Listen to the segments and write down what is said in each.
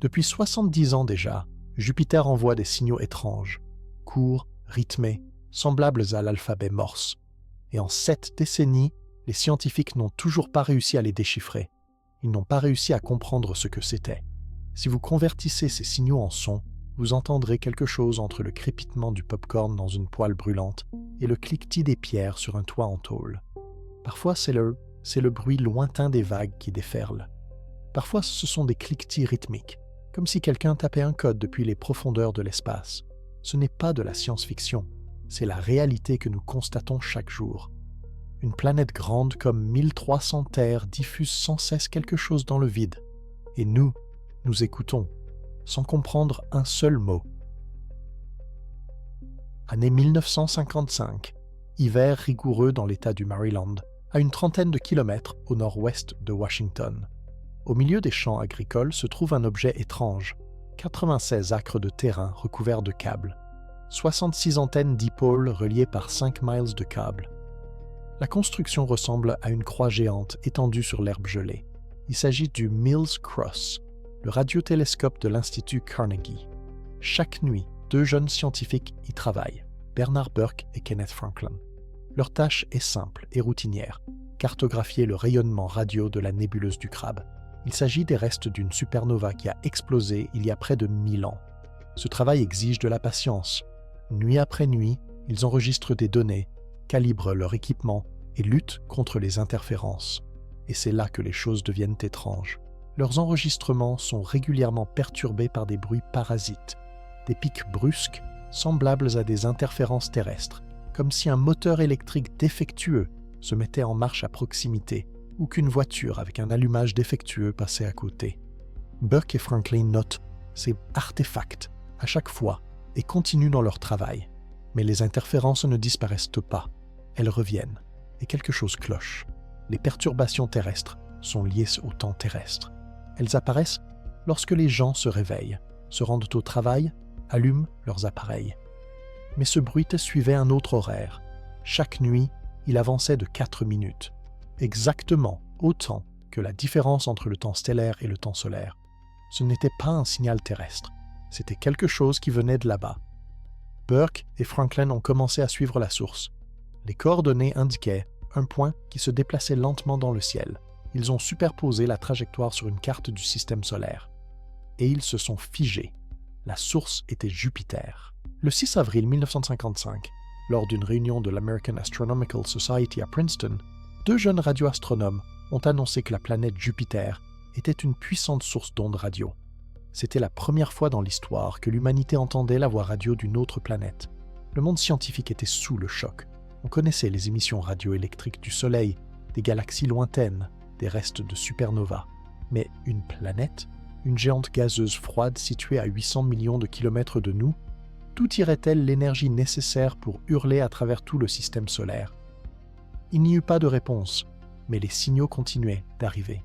Depuis 70 ans déjà, Jupiter envoie des signaux étranges, courts, rythmés, semblables à l'alphabet morse. Et en 7 décennies, les scientifiques n'ont toujours pas réussi à les déchiffrer. Ils n'ont pas réussi à comprendre ce que c'était. Si vous convertissez ces signaux en sons, vous entendrez quelque chose entre le crépitement du pop-corn dans une poêle brûlante et le cliquetis des pierres sur un toit en tôle. Parfois, c'est le bruit lointain des vagues qui déferlent. Parfois, ce sont des cliquetis rythmiques, comme si quelqu'un tapait un code depuis les profondeurs de l'espace. Ce n'est pas de la science-fiction, c'est la réalité que nous constatons chaque jour. Une planète grande comme 1300 terres diffuse sans cesse quelque chose dans le vide. Et nous écoutons, sans comprendre un seul mot. Année 1955, hiver rigoureux dans l'État du Maryland, à une trentaine de kilomètres au nord-ouest de Washington. Au milieu des champs agricoles se trouve un objet étrange, 96 acres de terrain recouverts de câbles, 66 antennes dipôles reliées par 5 miles de câbles. La construction ressemble à une croix géante étendue sur l'herbe gelée. Il s'agit du Mills Cross, le radiotélescope de l'Institut Carnegie. Chaque nuit, 2 jeunes scientifiques y travaillent, Bernard Burke et Kenneth Franklin. Leur tâche est simple et routinière, cartographier le rayonnement radio de la nébuleuse du Crabe. Il s'agit des restes d'une supernova qui a explosé il y a près de 1000 ans. Ce travail exige de la patience. Nuit après nuit, ils enregistrent des données, calibrent leur équipement et luttent contre les interférences. Et c'est là que les choses deviennent étranges. Leurs enregistrements sont régulièrement perturbés par des bruits parasites, des pics brusques semblables à des interférences terrestres, comme si un moteur électrique défectueux se mettait en marche à proximité ou qu'une voiture avec un allumage défectueux passait à côté. Burke et Franklin notent ces artefacts à chaque fois et continuent dans leur travail. Mais les interférences ne disparaissent pas. Elles reviennent et quelque chose cloche. Les perturbations terrestres sont liées au temps terrestre. Elles apparaissent lorsque les gens se réveillent, se rendent au travail, allument leurs appareils. Mais ce bruit suivait un autre horaire. Chaque nuit, il avançait de 4 minutes. Exactement autant que la différence entre le temps stellaire et le temps solaire. Ce n'était pas un signal terrestre, c'était quelque chose qui venait de là-bas. Burke et Franklin ont commencé à suivre la source. Les coordonnées indiquaient un point qui se déplaçait lentement dans le ciel. Ils ont superposé la trajectoire sur une carte du système solaire. Et ils se sont figés. La source était Jupiter. Le 6 avril 1955, lors d'une réunion de l'American Astronomical Society à Princeton, 2 jeunes radioastronomes ont annoncé que la planète Jupiter était une puissante source d'ondes radio. C'était la première fois dans l'histoire que l'humanité entendait la voix radio d'une autre planète. Le monde scientifique était sous le choc. On connaissait les émissions radioélectriques du Soleil, des galaxies lointaines, des restes de supernovas. Mais une planète, une géante gazeuse froide située à 800 millions de kilomètres de nous, d'où tirait-elle l'énergie nécessaire pour hurler à travers tout le système solaire? Il n'y eut pas de réponse, mais les signaux continuaient d'arriver.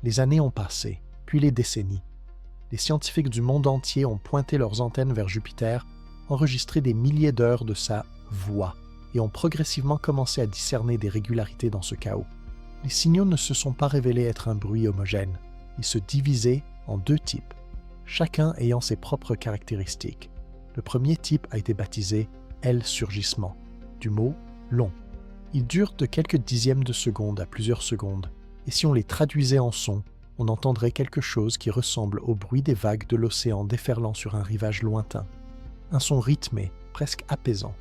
Les années ont passé, puis les décennies. Les scientifiques du monde entier ont pointé leurs antennes vers Jupiter, enregistré des milliers d'heures de sa voix, et ont progressivement commencé à discerner des régularités dans ce chaos. Les signaux ne se sont pas révélés être un bruit homogène. Ils se divisaient en 2 types, chacun ayant ses propres caractéristiques. Le premier type a été baptisé « L-surgissement », du mot « long ». Ils durent de quelques dixièmes de seconde à plusieurs secondes, et si on les traduisait en sons, on entendrait quelque chose qui ressemble au bruit des vagues de l'océan déferlant sur un rivage lointain. Un son rythmé, presque apaisant.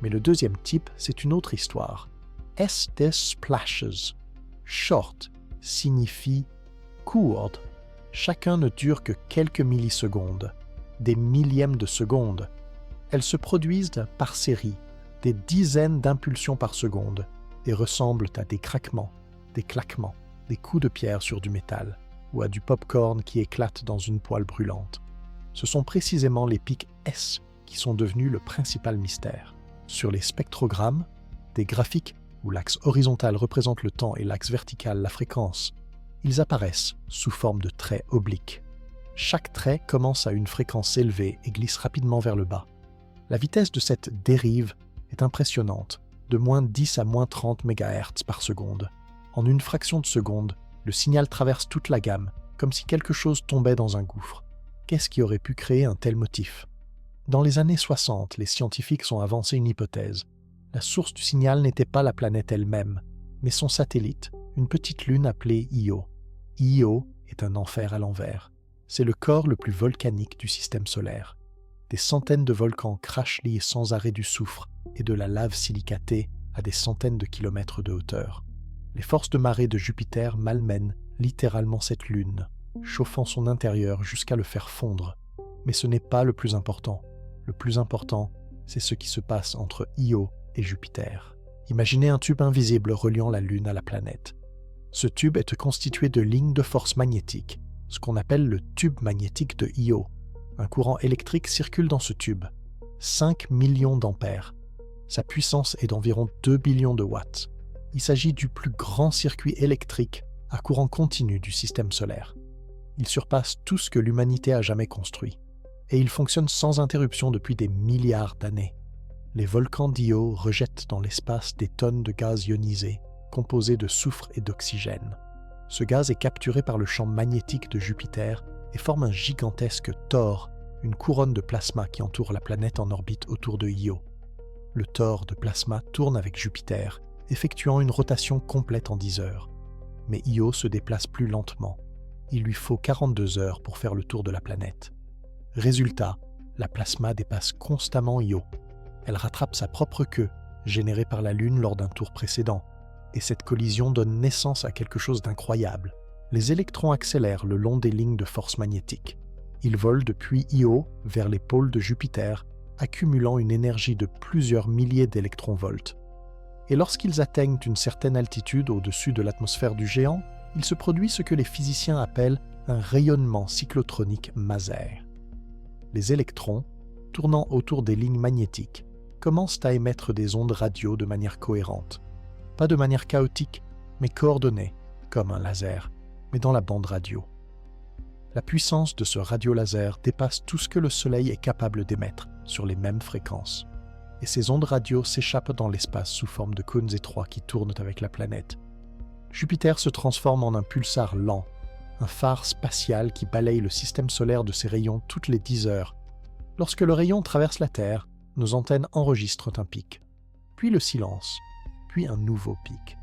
Mais le deuxième type, c'est une autre histoire. S des splashes. Short signifie court. Chacun ne dure que quelques millisecondes, des millièmes de seconde. Elles se produisent par série, des dizaines d'impulsions par seconde, et ressemblent à des craquements, des claquements, des coups de pierre sur du métal, ou à du pop-corn qui éclate dans une poêle brûlante. Ce sont précisément les pics S qui sont devenus le principal mystère. Sur les spectrogrammes, des graphiques où l'axe horizontal représente le temps et l'axe vertical la fréquence, ils apparaissent sous forme de traits obliques. Chaque trait commence à une fréquence élevée et glisse rapidement vers le bas. La vitesse de cette dérive est impressionnante, de moins 10 à moins 30 MHz par seconde. En une fraction de seconde, le signal traverse toute la gamme comme si quelque chose tombait dans un gouffre. Qu'est-ce qui aurait pu créer un tel motif? Dans les années 60, les scientifiques ont avancé une hypothèse. La source du signal n'était pas la planète elle-même, mais son satellite, une petite lune appelée Io. Io est un enfer à l'envers. C'est le corps le plus volcanique du système solaire. Des centaines de volcans crachent sans arrêt du soufre et de la lave silicatée à des centaines de kilomètres de hauteur. Les forces de marée de Jupiter malmènent littéralement cette lune, chauffant son intérieur jusqu'à le faire fondre. Mais ce n'est pas le plus important. Le plus important, c'est ce qui se passe entre Io et Jupiter. Imaginez un tube invisible reliant la Lune à la planète. Ce tube est constitué de lignes de force magnétique, ce qu'on appelle le tube magnétique de Io. Un courant électrique circule dans ce tube, 5 millions d'ampères. Sa puissance est d'environ 2 billions de watts. Il s'agit du plus grand circuit électrique à courant continu du système solaire. Il surpasse tout ce que l'humanité a jamais construit. Et il fonctionne sans interruption depuis des milliards d'années. Les volcans d'Io rejettent dans l'espace des tonnes de gaz ionisé, composés de soufre et d'oxygène. Ce gaz est capturé par le champ magnétique de Jupiter et forme un gigantesque tore, une couronne de plasma qui entoure la planète en orbite autour de Io. Le tore de plasma tourne avec Jupiter, effectuant une rotation complète en 10 heures. Mais Io se déplace plus lentement. Il lui faut 42 heures pour faire le tour de la planète. Résultat, la plasma dépasse constamment Io. Elle rattrape sa propre queue, générée par la Lune lors d'un tour précédent, et cette collision donne naissance à quelque chose d'incroyable. Les électrons accélèrent le long des lignes de force magnétique. Ils volent depuis Io vers les pôles de Jupiter, accumulant une énergie de plusieurs milliers d'électronvolts. Et lorsqu'ils atteignent une certaine altitude au-dessus de l'atmosphère du géant, il se produit ce que les physiciens appellent un rayonnement cyclotronique maser. Les électrons, tournant autour des lignes magnétiques, commencent à émettre des ondes radio de manière cohérente. Pas de manière chaotique, mais coordonnée, comme un laser, mais dans la bande radio. La puissance de ce radiolaser dépasse tout ce que le Soleil est capable d'émettre sur les mêmes fréquences. Et ces ondes radio s'échappent dans l'espace sous forme de cônes étroits qui tournent avec la planète. Jupiter se transforme en un pulsar lent, un phare spatial qui balaye le système solaire de ses rayons toutes les 10 heures. Lorsque le rayon traverse la Terre, nos antennes enregistrent un pic, puis le silence, puis un nouveau pic.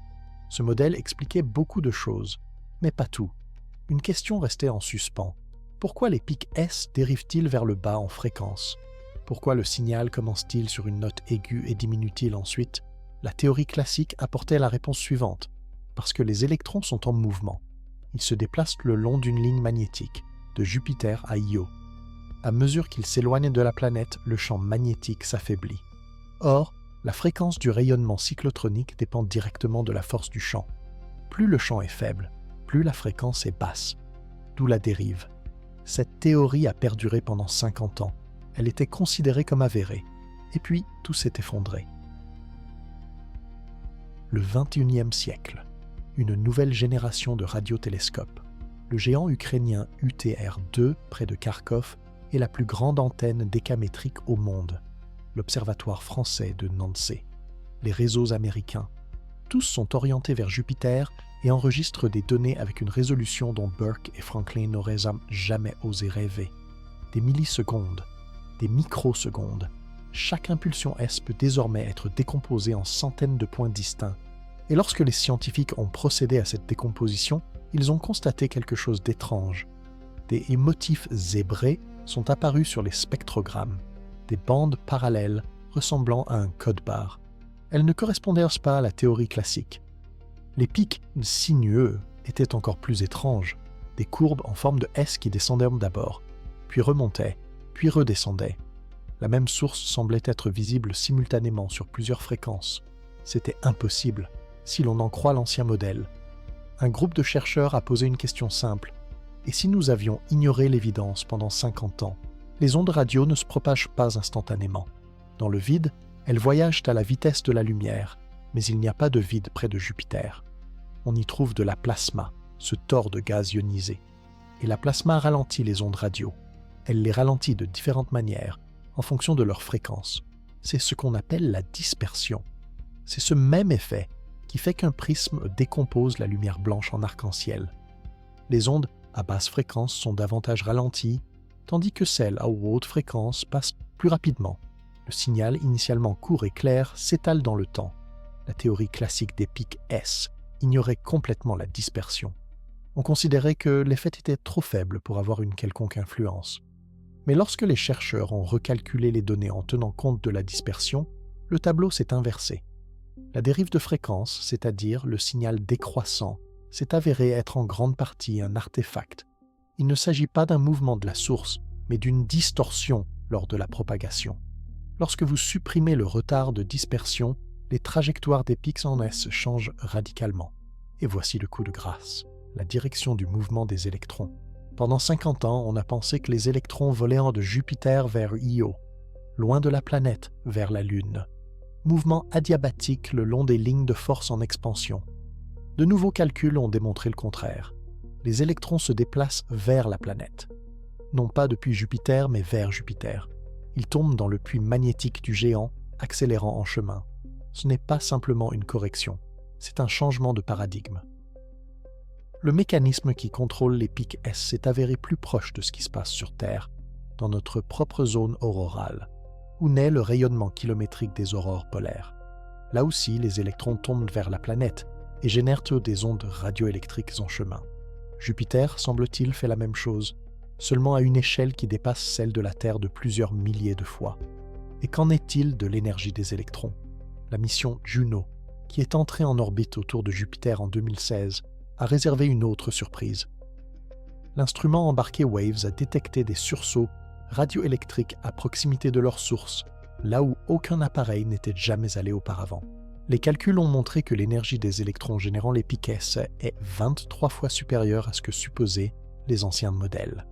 Ce modèle expliquait beaucoup de choses, mais pas tout. Une question restait en suspens. Pourquoi les pics S dérivent-ils vers le bas en fréquence? Pourquoi le signal commence-t-il sur une note aiguë et diminue-t-il ensuite? La théorie classique apportait la réponse suivante. Parce que les électrons sont en mouvement. Ils se déplacent le long d'une ligne magnétique, de Jupiter à Io. À mesure qu'ils s'éloignent de la planète, le champ magnétique s'affaiblit. Or, la fréquence du rayonnement cyclotronique dépend directement de la force du champ. Plus le champ est faible, plus la fréquence est basse. D'où la dérive. Cette théorie a perduré pendant 50 ans. Elle était considérée comme avérée. Et puis, tout s'est effondré. Le XXIe siècle. Une nouvelle génération de radiotélescopes. Le géant ukrainien UTR-2 près de Kharkov est la plus grande antenne décamétrique au monde. L'observatoire français de Nancy, les réseaux américains, tous sont orientés vers Jupiter et enregistrent des données avec une résolution dont Burke et Franklin n'auraient jamais osé rêver. Des millisecondes, des microsecondes. Chaque impulsion S peut désormais être décomposée en centaines de points distincts. Et lorsque les scientifiques ont procédé à cette décomposition, ils ont constaté quelque chose d'étrange. Des motifs zébrés sont apparus sur les spectrogrammes, des bandes parallèles ressemblant à un code-barre. Elles ne correspondaient pas à la théorie classique. Les pics sinueux étaient encore plus étranges, des courbes en forme de S qui descendaient d'abord, puis remontaient, puis redescendaient. La même source semblait être visible simultanément sur plusieurs fréquences. C'était impossible, si l'on en croit l'ancien modèle. Un groupe de chercheurs a posé une question simple. Et si nous avions ignoré l'évidence pendant 50 ans? Les ondes radio ne se propagent pas instantanément. Dans le vide, elles voyagent à la vitesse de la lumière, mais il n'y a pas de vide près de Jupiter. On y trouve de la plasma, ce tore de gaz ionisé. Et la plasma ralentit les ondes radio. Elle les ralentit de différentes manières, en fonction de leur fréquence. C'est ce qu'on appelle la dispersion. C'est ce même effet qui fait qu'un prisme décompose la lumière blanche en arc-en-ciel. Les ondes à basse fréquence sont davantage ralenties, tandis que celles à haute fréquence passent plus rapidement. Le signal, initialement court et clair, s'étale dans le temps. La théorie classique des pics S ignorait complètement la dispersion. On considérait que l'effet était trop faible pour avoir une quelconque influence. Mais lorsque les chercheurs ont recalculé les données en tenant compte de la dispersion, le tableau s'est inversé. La dérive de fréquence, c'est-à-dire le signal décroissant, s'est avérée être en grande partie un artefact. Il ne s'agit pas d'un mouvement de la source, mais d'une distorsion lors de la propagation. Lorsque vous supprimez le retard de dispersion, les trajectoires des pics en S changent radicalement. Et voici le coup de grâce, la direction du mouvement des électrons. Pendant 50 ans, on a pensé que les électrons volaient de Jupiter vers Io, loin de la planète vers la Lune. Mouvement adiabatique le long des lignes de force en expansion. De nouveaux calculs ont démontré le contraire. Les électrons se déplacent vers la planète. Non pas depuis Jupiter, mais vers Jupiter. Ils tombent dans le puits magnétique du géant, accélérant en chemin. Ce n'est pas simplement une correction, c'est un changement de paradigme. Le mécanisme qui contrôle les pics S s'est avéré plus proche de ce qui se passe sur Terre, dans notre propre zone aurorale, où naît le rayonnement kilométrique des aurores polaires. Là aussi, les électrons tombent vers la planète et génèrent des ondes radioélectriques en chemin. Jupiter, semble-t-il, fait la même chose, seulement à une échelle qui dépasse celle de la Terre de plusieurs milliers de fois. Et qu'en est-il de l'énergie des électrons? La mission Juno, qui est entrée en orbite autour de Jupiter en 2016, a réservé une autre surprise. L'instrument embarqué WAVES a détecté des sursauts radioélectriques à proximité de leur source, là où aucun appareil n'était jamais allé auparavant. Les calculs ont montré que l'énergie des électrons générant les pics S est 23 fois supérieure à ce que supposaient les anciens modèles.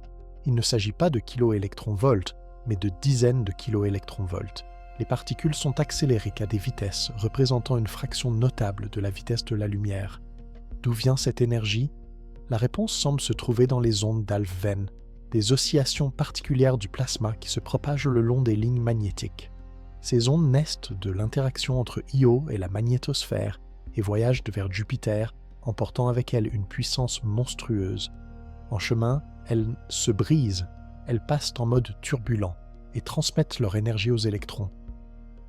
Il ne s'agit pas de kiloélectronvolts, mais de dizaines de kiloélectronvolts. Les particules sont accélérées à des vitesses représentant une fraction notable de la vitesse de la lumière. D'où vient cette énergie? La réponse semble se trouver dans les ondes d'Alfvén, des oscillations particulières du plasma qui se propagent le long des lignes magnétiques. Ces ondes naissent de l'interaction entre Io et la magnétosphère et voyagent vers Jupiter, emportant avec elles une puissance monstrueuse. En chemin, elles se brisent, elles passent en mode turbulent et transmettent leur énergie aux électrons.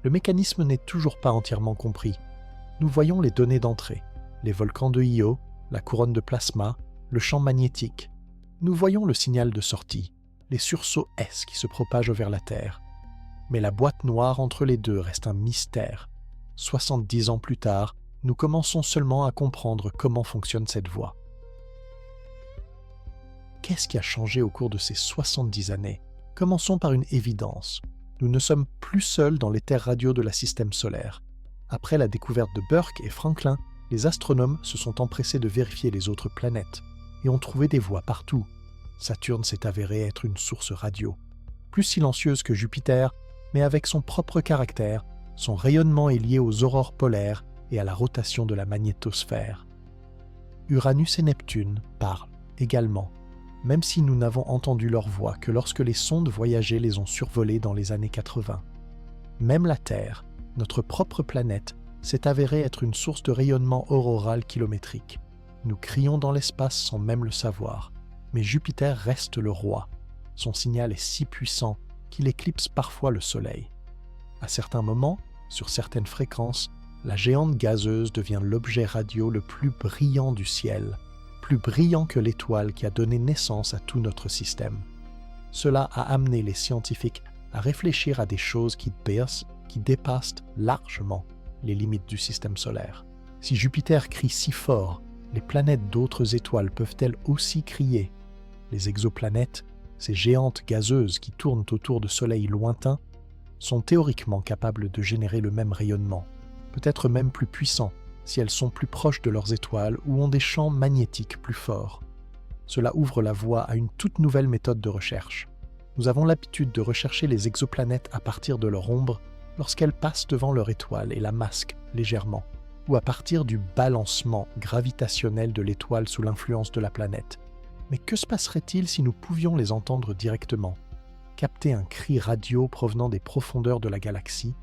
Le mécanisme n'est toujours pas entièrement compris. Nous voyons les données d'entrée, les volcans de Io, la couronne de plasma, le champ magnétique. Nous voyons le signal de sortie, les sursauts S qui se propagent vers la Terre. Mais la boîte noire entre les deux reste un mystère. 70 ans plus tard, nous commençons seulement à comprendre comment fonctionne cette voie. Qu'est-ce qui a changé au cours de ces 70 années? Commençons par une évidence. Nous ne sommes plus seuls dans les terres radio de la système solaire. Après la découverte de Burke et Franklin, les astronomes se sont empressés de vérifier les autres planètes et ont trouvé des voies partout. Saturne s'est avéré être une source radio, plus silencieuse que Jupiter, mais avec son propre caractère. Son rayonnement est lié aux aurores polaires et à la rotation de la magnétosphère. Uranus et Neptune parlent également, même si nous n'avons entendu leur voix que lorsque les sondes voyagées les ont survolées dans les années 80. Même la Terre, notre propre planète, s'est avérée être une source de rayonnement auroral kilométrique. Nous crions dans l'espace sans même le savoir, mais Jupiter reste le roi. Son signal est si puissant qu'il éclipse parfois le Soleil. À certains moments, sur certaines fréquences, la géante gazeuse devient l'objet radio le plus brillant du ciel, plus brillant que l'étoile qui a donné naissance à tout notre système. Cela a amené les scientifiques à réfléchir à des choses qui dépassent largement les limites du système solaire. Si Jupiter crie si fort, les planètes d'autres étoiles peuvent-elles aussi crier? Les exoplanètes, ces géantes gazeuses qui tournent autour de soleils lointains, sont théoriquement capables de générer le même rayonnement, peut-être même plus puissant si elles sont plus proches de leurs étoiles ou ont des champs magnétiques plus forts. Cela ouvre la voie à une toute nouvelle méthode de recherche. Nous avons l'habitude de rechercher les exoplanètes à partir de leur ombre lorsqu'elles passent devant leur étoile et la masquent légèrement, ou à partir du balancement gravitationnel de l'étoile sous l'influence de la planète. Mais que se passerait-il si nous pouvions les entendre directement? Capter un cri radio provenant des profondeurs de la galaxie?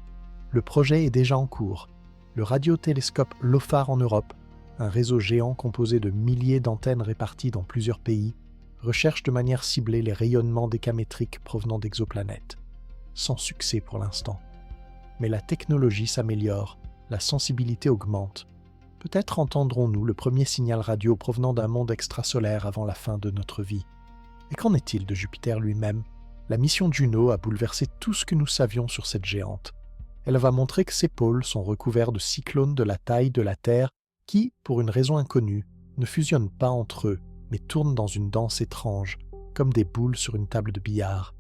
Le projet est déjà en cours. Le radiotélescope LOFAR en Europe, un réseau géant composé de milliers d'antennes réparties dans plusieurs pays, recherche de manière ciblée les rayonnements décamétriques provenant d'exoplanètes. Sans succès pour l'instant. Mais la technologie s'améliore, la sensibilité augmente. Peut-être entendrons-nous le premier signal radio provenant d'un monde extrasolaire avant la fin de notre vie. Et qu'en est-il de Jupiter lui-même? La mission Juno a bouleversé tout ce que nous savions sur cette géante. Elle va montrer que ses pôles sont recouverts de cyclones de la taille de la Terre qui, pour une raison inconnue, ne fusionnent pas entre eux, mais tournent dans une danse étrange, comme des boules sur une table de billard.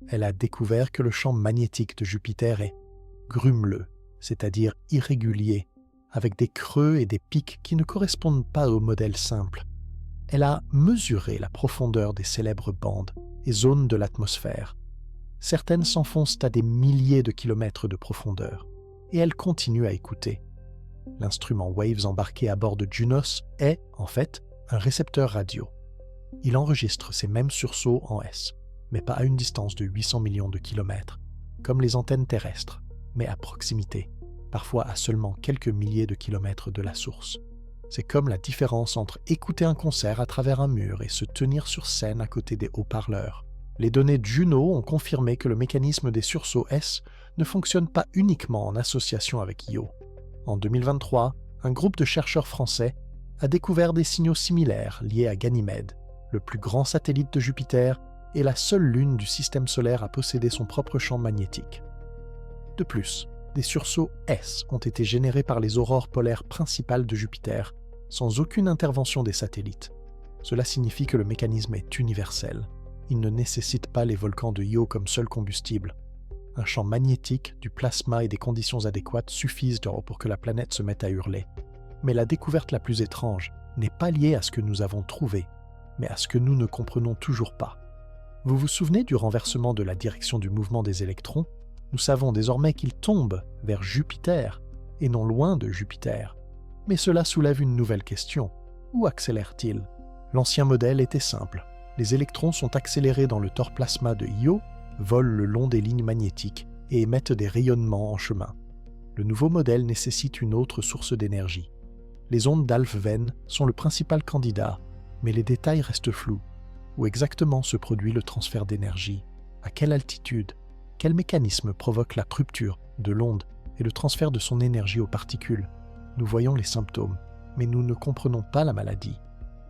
Elle a découvert que le champ magnétique de Jupiter est grumeleux, c'est-à-dire irrégulier, avec des creux et des pics qui ne correspondent pas au modèle simple. Elle a mesuré la profondeur des célèbres bandes et zones de l'atmosphère. Certaines s'enfoncent à des milliers de kilomètres de profondeur, et elle continue à écouter. L'instrument Waves embarqué à bord de Junos est, en fait, un récepteur radio. Il enregistre ces mêmes sursauts en S, mais pas à une distance de 800 millions de kilomètres, comme les antennes terrestres, mais à proximité, parfois à seulement quelques milliers de kilomètres de la source. C'est comme la différence entre écouter un concert à travers un mur et se tenir sur scène à côté des haut-parleurs. Les données de Juno ont confirmé que le mécanisme des sursauts S ne fonctionne pas uniquement en association avec Io. En 2023, un groupe de chercheurs français a découvert des signaux similaires liés à Ganymède, le plus grand satellite de Jupiter et la seule lune du système solaire à posséder son propre champ magnétique. De plus, des sursauts S ont été générés par les aurores polaires principales de Jupiter, sans aucune intervention des satellites. Cela signifie que le mécanisme est universel. Il ne nécessite pas les volcans de Io comme seul combustible. Un champ magnétique, du plasma et des conditions adéquates suffisent pour que la planète se mette à hurler. Mais la découverte la plus étrange n'est pas liée à ce que nous avons trouvé, mais à ce que nous ne comprenons toujours pas. Vous vous souvenez du renversement de la direction du mouvement des électrons? Nous savons désormais qu'ils tombent vers Jupiter, et non loin de Jupiter. Mais cela soulève une nouvelle question. Où accélère-t-il? L'ancien modèle était simple. Les électrons sont accélérés dans le torplasma de Io, volent le long des lignes magnétiques et émettent des rayonnements en chemin. Le nouveau modèle nécessite une autre source d'énergie. Les ondes d'Alfvén sont le principal candidat, mais les détails restent flous. Où exactement se produit le transfert d'énergie? À quelle altitude? Quel mécanisme provoque la rupture de l'onde et le transfert de son énergie aux particules? Nous voyons les symptômes, mais nous ne comprenons pas la maladie.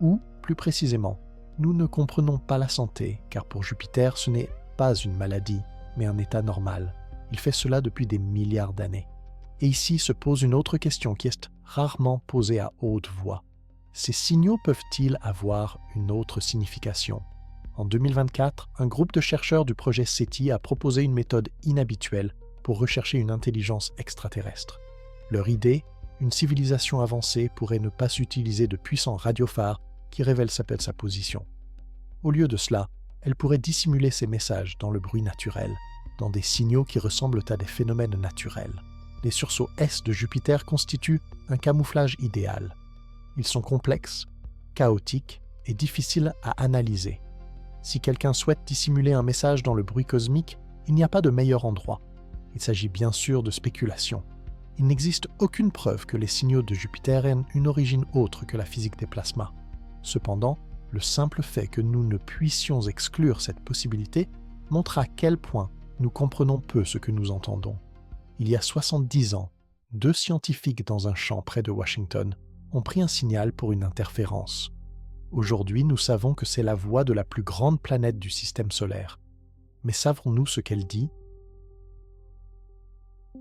Ou, plus précisément, nous ne comprenons pas la santé, car pour Jupiter, ce n'est pas une maladie, mais un état normal. Il fait cela depuis des milliards d'années. Et ici se pose une autre question qui est rarement posée à haute voix. Ces signaux peuvent-ils avoir une autre signification? En 2024, un groupe de chercheurs du projet SETI a proposé une méthode inhabituelle pour rechercher une intelligence extraterrestre. Leur idée, une civilisation avancée pourrait ne pas s'utiliser de puissants radiophares qui révèlent sa position. Au lieu de cela, elle pourrait dissimuler ses messages dans le bruit naturel, dans des signaux qui ressemblent à des phénomènes naturels. Les sursauts S de Jupiter constituent un camouflage idéal. Ils sont complexes, chaotiques et difficiles à analyser. Si quelqu'un souhaite dissimuler un message dans le bruit cosmique, il n'y a pas de meilleur endroit. Il s'agit bien sûr de spéculation. Il n'existe aucune preuve que les signaux de Jupiter aient une origine autre que la physique des plasmas. Cependant, le simple fait que nous ne puissions exclure cette possibilité montre à quel point nous comprenons peu ce que nous entendons. Il y a 70 ans, 2 scientifiques dans un champ près de Washington ont pris un signal pour une interférence. Aujourd'hui, nous savons que c'est la voix de la plus grande planète du système solaire. Mais savons-nous ce qu'elle dit?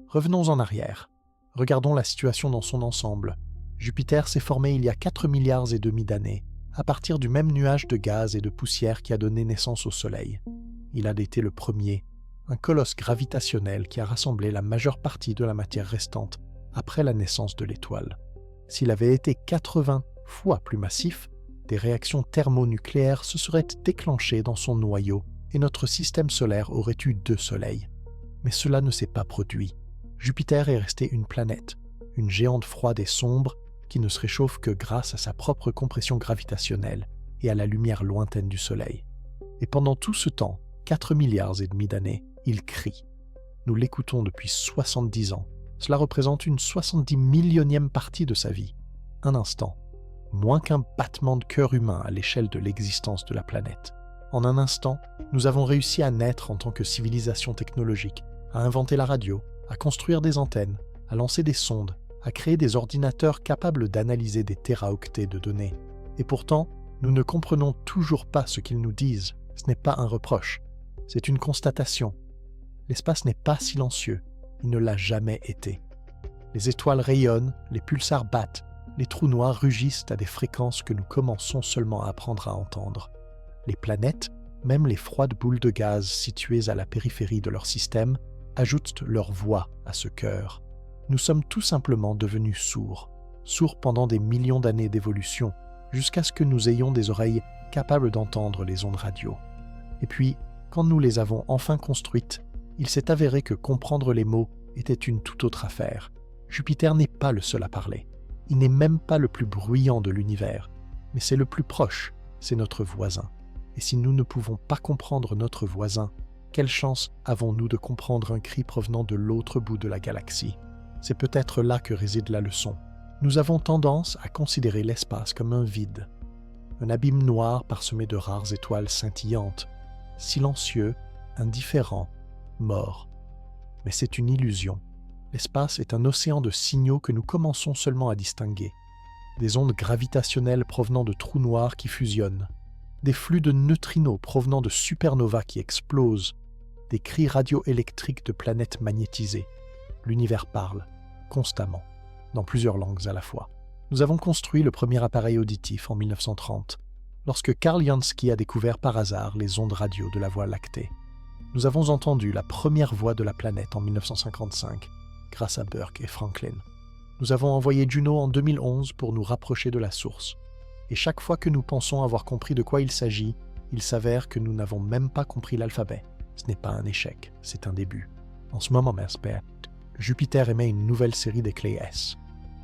Revenons en arrière. Regardons la situation dans son ensemble. Jupiter s'est formé il y a 4,5 milliards d'années, à partir du même nuage de gaz et de poussière qui a donné naissance au Soleil. Il a été le premier, un colosse gravitationnel qui a rassemblé la majeure partie de la matière restante après la naissance de l'étoile. S'il avait été 80 fois plus massif, des réactions thermonucléaires se seraient déclenchées dans son noyau et notre système solaire aurait eu 2 soleils. Mais cela ne s'est pas produit. Jupiter est resté une planète, une géante froide et sombre qui ne se réchauffe que grâce à sa propre compression gravitationnelle et à la lumière lointaine du Soleil. Et pendant tout ce temps, 4,5 milliards d'années, il crie. Nous l'écoutons depuis 70 ans. Cela représente une 70 millionième partie de sa vie. Un instant. moins qu'un battement de cœur humain à l'échelle de l'existence de la planète. En un instant, nous avons réussi à naître en tant que civilisation technologique, à inventer la radio, à construire des antennes, à lancer des sondes, à créer des ordinateurs capables d'analyser des téraoctets de données. Et pourtant, nous ne comprenons toujours pas ce qu'ils nous disent. Ce n'est pas un reproche, c'est une constatation. L'espace n'est pas silencieux, il ne l'a jamais été. Les étoiles rayonnent, les pulsars battent, les trous noirs rugissent à des fréquences que nous commençons seulement à apprendre à entendre. Les planètes, même les froides boules de gaz situées à la périphérie de leur système, ajoutent leur voix à ce chœur. Nous sommes tout simplement devenus sourds pendant des millions d'années d'évolution, jusqu'à ce que nous ayons des oreilles capables d'entendre les ondes radio. Et puis, quand nous les avons enfin construites, il s'est avéré que comprendre les mots était une toute autre affaire. Jupiter n'est pas le seul à parler. Il n'est même pas le plus bruyant de l'univers, mais c'est le plus proche, c'est notre voisin. Et si nous ne pouvons pas comprendre notre voisin, quelle chance avons-nous de comprendre un cri provenant de l'autre bout de la galaxie? C'est peut-être là que réside la leçon. Nous avons tendance à considérer l'espace comme un vide, un abîme noir parsemé de rares étoiles scintillantes, silencieux, indifférent, mort. Mais c'est une illusion. L'espace est un océan de signaux que nous commençons seulement à distinguer. Des ondes gravitationnelles provenant de trous noirs qui fusionnent, des flux de neutrinos provenant de supernovas qui explosent, des cris radioélectriques de planètes magnétisées. L'univers parle, constamment, dans plusieurs langues à la fois. Nous avons construit le premier appareil auditif en 1930, lorsque Karl Jansky a découvert par hasard les ondes radio de la Voie lactée. Nous avons entendu la première voix de la planète en 1955, grâce à Burke et Franklin. Nous avons envoyé Juno en 2011 pour nous rapprocher de la source. Et chaque fois que nous pensons avoir compris de quoi il s'agit, il s'avère que nous n'avons même pas compris l'alphabet. Ce n'est pas un échec, c'est un début. En ce moment, Jupiter émet une nouvelle série d'éclairs S.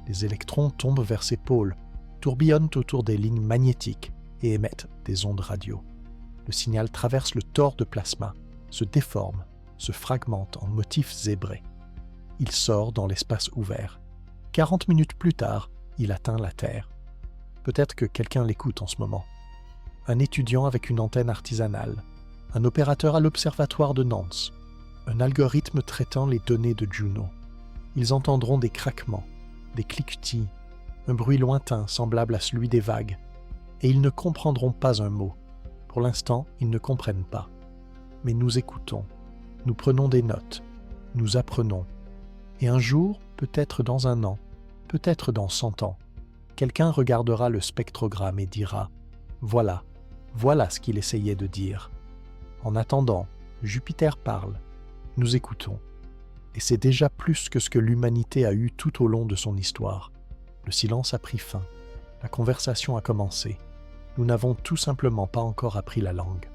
Les électrons tombent vers ses pôles, tourbillonnent autour des lignes magnétiques et émettent des ondes radio. Le signal traverse le tore de plasma, se déforme, se fragmente en motifs zébrés. Il sort dans l'espace ouvert. 40 minutes plus tard, il atteint la Terre. Peut-être que quelqu'un l'écoute en ce moment. Un étudiant avec une antenne artisanale, un opérateur à l'observatoire de Nantes, un algorithme traitant les données de Juno. Ils entendront des craquements, des cliquetis, un bruit lointain semblable à celui des vagues, et ils ne comprendront pas un mot. Pour l'instant, ils ne comprennent pas. Mais nous écoutons, nous prenons des notes, nous apprenons. Et un jour, peut-être dans un an, peut-être dans 100 ans, quelqu'un regardera le spectrogramme et dira « Voilà, voilà ce qu'il essayait de dire. » En attendant, Jupiter parle, nous écoutons. Et c'est déjà plus que ce que l'humanité a eu tout au long de son histoire. Le silence a pris fin, la conversation a commencé. Nous n'avons tout simplement pas encore appris la langue.